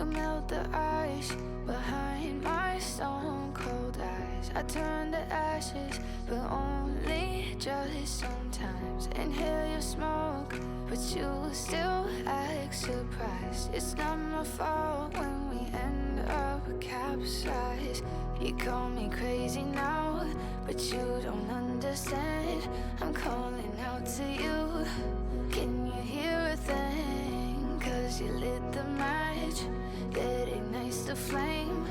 You melt the ice behind my stone cold eyes. I turn to ashes, but only just sometimes. Inhale your smoke, but you still act surprised. It's not my fault when we end up capsized. You call me crazy now, but you don't understand. I'm calling out to you. Can you hear a thing? 'Cause you lit the match that ignites the flame.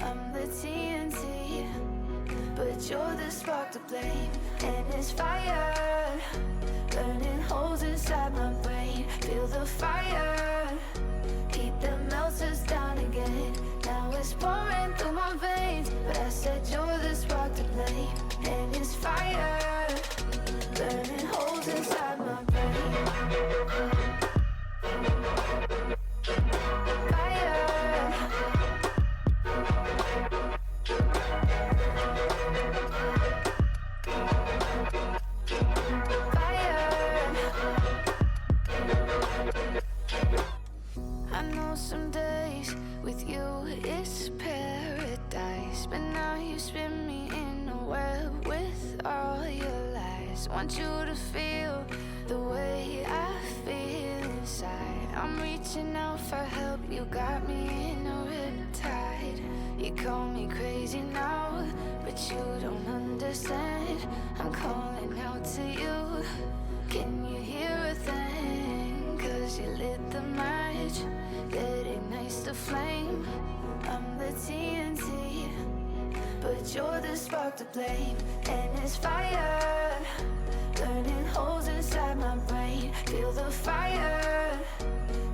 I'm the TNT, but you're the spark to blame. And it's fire, burning holes inside my brain. Feel the fire, heat that melts us down again. Now it's pouring through my veins, but I said you're the spark to blame. And it's fire, burning holes inside my brain. I know some days with you it's paradise, but now you spin me in a web with all your lies. Want you to feel the way I feel inside. I'm reaching out for help, you got me in a riptide. You call me crazy now, but you don't understand. I'm calling out to you. Can you hear a thing? 'Cause you lit the match that ignites the flame. I'm the TNT, but you're the spark to blame. And it's fire, burning holes inside my brain. Feel the fire,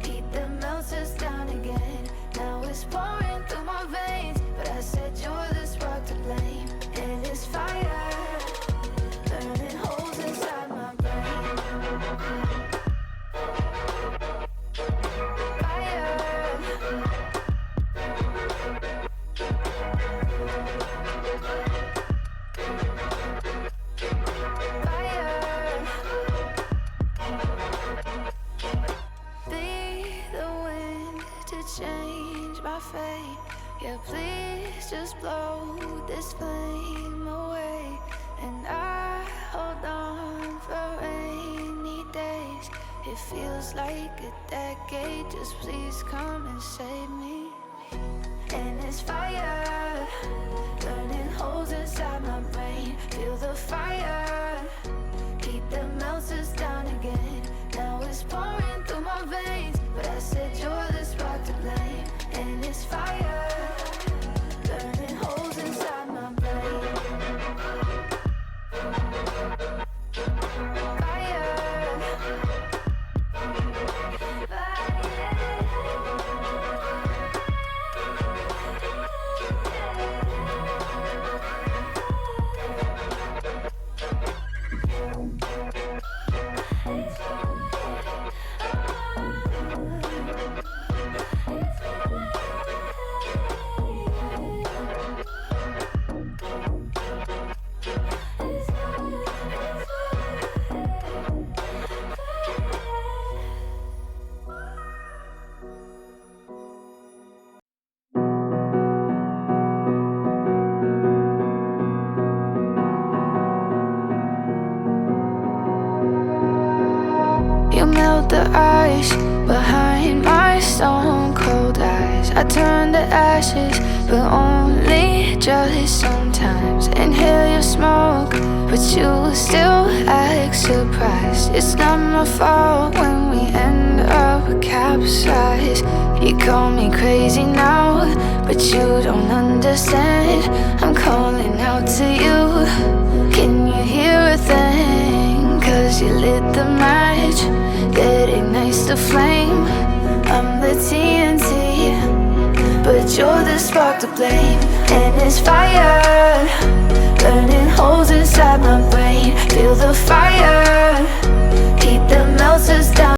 heat that melts us down again. Now it's pouring through my veins, but I said you're the spark to blame. And it's fire, burning holes inside my brain. Change my fate, yeah, please just blow this flame away. And I hold on for rainy days. It feels like a decade, just please come and save me. And it's fire, burning holes inside my brain. Feel the fire, heat that melts us down again. Now it's pouring through my veins, but I said you're the spark to blame. And it's fire, burning holes inside my brain. You melt the ice behind my stone cold eyes. I turn to ashes, but only just sometimes. Inhale your smoke, but you still act surprised. It's not my fault when we end up capsized. You call me crazy now, but you don't understand. I'm calling out to you. Can you hear a thing? 'Cause you lit the match that ignites the flame. I'm the TNT, but you're the spark to blame. And it's fire, burning holes inside my brain. Feel the fire, heat that melts us down.